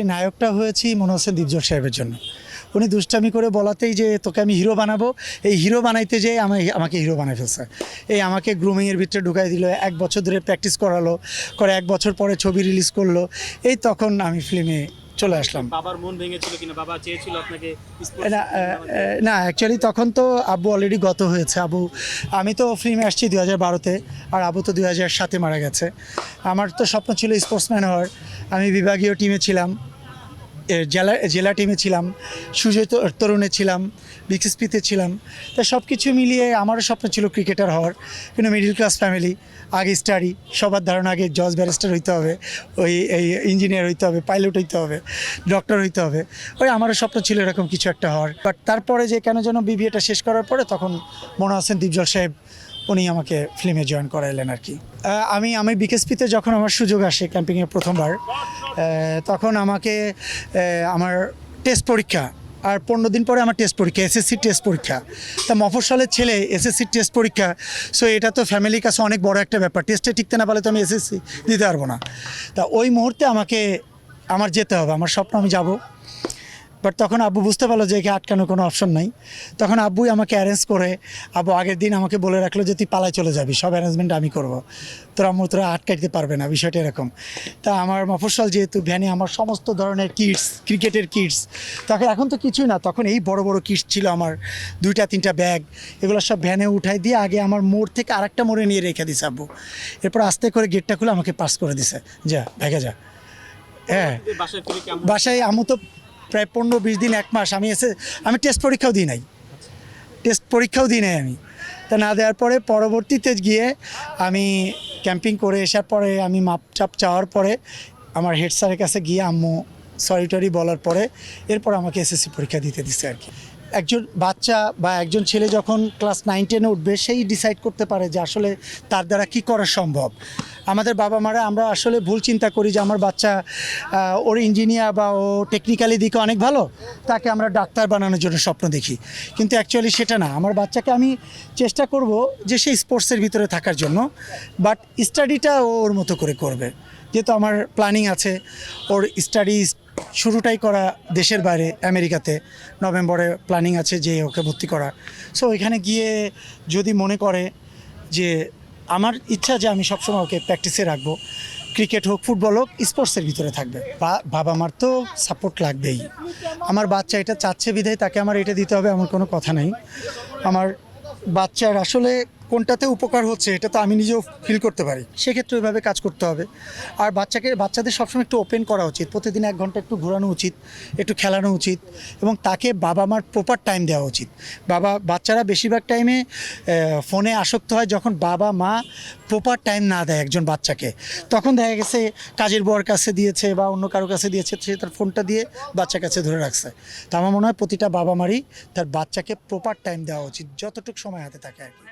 এই নায়কটা হয়েছি মনে হচ্ছে দীপজল সাহেবের জন্য। উনি দুষ্টামি করে বলাতেই যে তোকে আমি হিরো বানাবো, এই হিরো বানাইতে যেয়ে আমাকে হিরো বানাই ফেলছে। এই আমাকে গ্রুমিংয়ের ভিতরে ঢুকাই দিল, 1 বছর ধরে প্র্যাকটিস করালো, করে 1 বছর পরে ছবি রিলিজ করলো। এই তখন আমি ফিল্মে চলে আসলাম। বাবার মন ভেঙেছিল কিনা, বাবা চেয়েছিল আপনাকে না না, অ্যাকচুয়ালি তখন তো আব্বু অলরেডি গত হয়েছে। আমি তো ফিল্মে আসছি 2012-তে, আর আব্বু তো 2007-এ মারা গেছে। আমার তো স্বপ্ন ছিল স্পোর্টসম্যান হওয়ার। আমি বিভাগীয় টিমে ছিলাম, জেলা টিমে ছিলাম, সুজয় তরুণে ছিলাম, বিকেএসপিতে ছিলাম। তা সব কিছু মিলিয়ে আমারও স্বপ্ন ছিল ক্রিকেটার হওয়ার। কিন্তু মিডল ক্লাস ফ্যামিলি, আগে স্টাডি, সবার ধারণা আগে জজ ব্যারিস্টার হইতে হবে, এই ইঞ্জিনিয়ার হইতে হবে, পাইলট হইতে হবে, ডক্টর হইতে হবে। আমারও স্বপ্ন ছিল এরকম কিছু একটা হওয়ার। বাট তারপরে যে কেন যেন বিবিএটা শেষ করার পরে তখন মনে আছেন দীপজল সাহেব উনি আমাকে ফিল্মে জয়েন করাইলেন আর কি। আমি বিকেএসপিতে যখন আমার সুযোগ আসে ক্যাম্পিংয়ে প্রথমবার, তখন আমাকে আমার টেস্ট পরীক্ষা, আর 15 দিন পরে আমার টেস্ট পরীক্ষা, এসএসসি টেস্ট পরীক্ষা। তা মফস্বলের ছেলে এসএসসি টেস্ট পরীক্ষা, সো এটা তো ফ্যামিলির কাছে অনেক বড় একটা ব্যাপার। টেস্টে টিকতে না পারলে তো আমি এসএসসি দিতে পারবো না। তা ওই মুহূর্তে আমার যেতে হবে, আমার স্বপ্ন আমি যাব। বাট তখন আব্বু বুঝতে পারলো যে একে আটকানোর কোনো অপশন নাই। তখন আব্বুই আমাকে অ্যারেঞ্জ করে, আব্বু আগের দিন আমাকে বলে রাখলো যে তুই পালায় চলে যাবি, সব অ্যারেঞ্জমেন্ট আমি করবো, তোরা আটকাইতে পারবে না, বিষয়টা এরকম। তা আমার মফস্বল যেহেতু, ভ্যানে আমার সমস্ত ধরনের কিটস, ক্রিকেটের কিটস, তখন এখন তো কিছুই না, তখন এই বড় বড় কিটস ছিল আমার, 2-3টা ব্যাগ, এগুলো সব ভ্যানে উঠাই দিয়ে আগে আমার মোড় থেকে আরেকটা মোড়ে নিয়ে রেখে দিছে আব্বু। এরপর আস্তে করে গেটটা খুলে আমাকে পাস করে দিছে, যা ভেগে যা। হ্যাঁ, বাসায় আমু তো প্রায় 15-20 দিন, 1 মাস আমি টেস্ট পরীক্ষাও দিই নাই, আমি। তা না দেওয়ার পরে পরবর্তীতে গিয়ে আমি ক্যাম্পিং করে আসার পরে আমি মাপচাপ চাওয়ার পরে আমার হেড স্যারের কাছে গিয়ে আম্মু সরি বলার পরে এরপর আমাকে এসএসসি পরীক্ষা দিতে দিচ্ছে আর কি। একজন বাচ্চা বা একজন ছেলে যখন ক্লাস 9-10-এ উঠবে, সেই ডিসাইড করতে পারে যে আসলে তার দ্বারা কি করা সম্ভব। আমাদের বাবা মারা আমরা আসলে ভুল চিন্তা করি যে আমার বাচ্চা ওর ইঞ্জিনিয়ার বা ও টেকনিক্যালি দিকে অনেক ভালো, তাকে আমরা ডাক্তার বানানোর জন্য স্বপ্ন দেখি। কিন্তু অ্যাকচুয়ালি সেটা না। আমার বাচ্চাকে আমি চেষ্টা করব যে সেই স্পোর্টসের ভিতরে থাকার জন্য, বাট স্টাডিটা ওর মতো করে করবে। যেহেতু আমার প্ল্যানিং আছে ওর স্টাডি শুরুটাই করা দেশের বাইরে, আমেরিকাতে নভেম্বরে প্ল্যানিং আছে যে ওকে ভর্তি করা। সো ওইখানে গিয়ে যদি মনে করে যে আমার ইচ্ছা যে আমি সবসময় ওকে প্র্যাকটিসে রাখবো, ক্রিকেট হোক, ফুটবল হোক, স্পোর্টসের ভিতরে থাকবে। বাবা মার তো সাপোর্ট লাগবেই। আমার বাচ্চা এটা চাচ্ছে বিধায় তাকে আমার এটা দিতে হবে এমন কোনো কথা নেই। আমার বাচ্চার আসলে কোনটাতে উপকার হচ্ছে এটা তো আমি নিজেও ফিল করতে পারি, সেক্ষেত্রে ওইভাবে কাজ করতে হবে। আর বাচ্চাদের সবসময় একটু ওপেন করা উচিত, প্রতিদিন 1 ঘন্টা একটু ঘোরানো উচিত, একটু খেলানো উচিত, এবং তাকে বাবা মার প্রপার টাইম দেওয়া উচিত। বাচ্চারা বেশিরভাগ টাইমে ফোনে আসক্ত হয় যখন বাবা মা প্রপার টাইম না দেয় একজন বাচ্চাকে। তখন দেখা গেছে কাজের বউয়ের কাছে দিয়েছে বা অন্য কারো কাছে দিয়েছে, সে তার ফোনটা দিয়ে বাচ্চার কাছে ধরে রাখছে। তো আমার মনে হয় প্রতিটা বাবা মারই তার বাচ্চাকে প্রপার টাইম দেওয়া উচিত, যতটুকু সময় হাতে থাকে আর কি।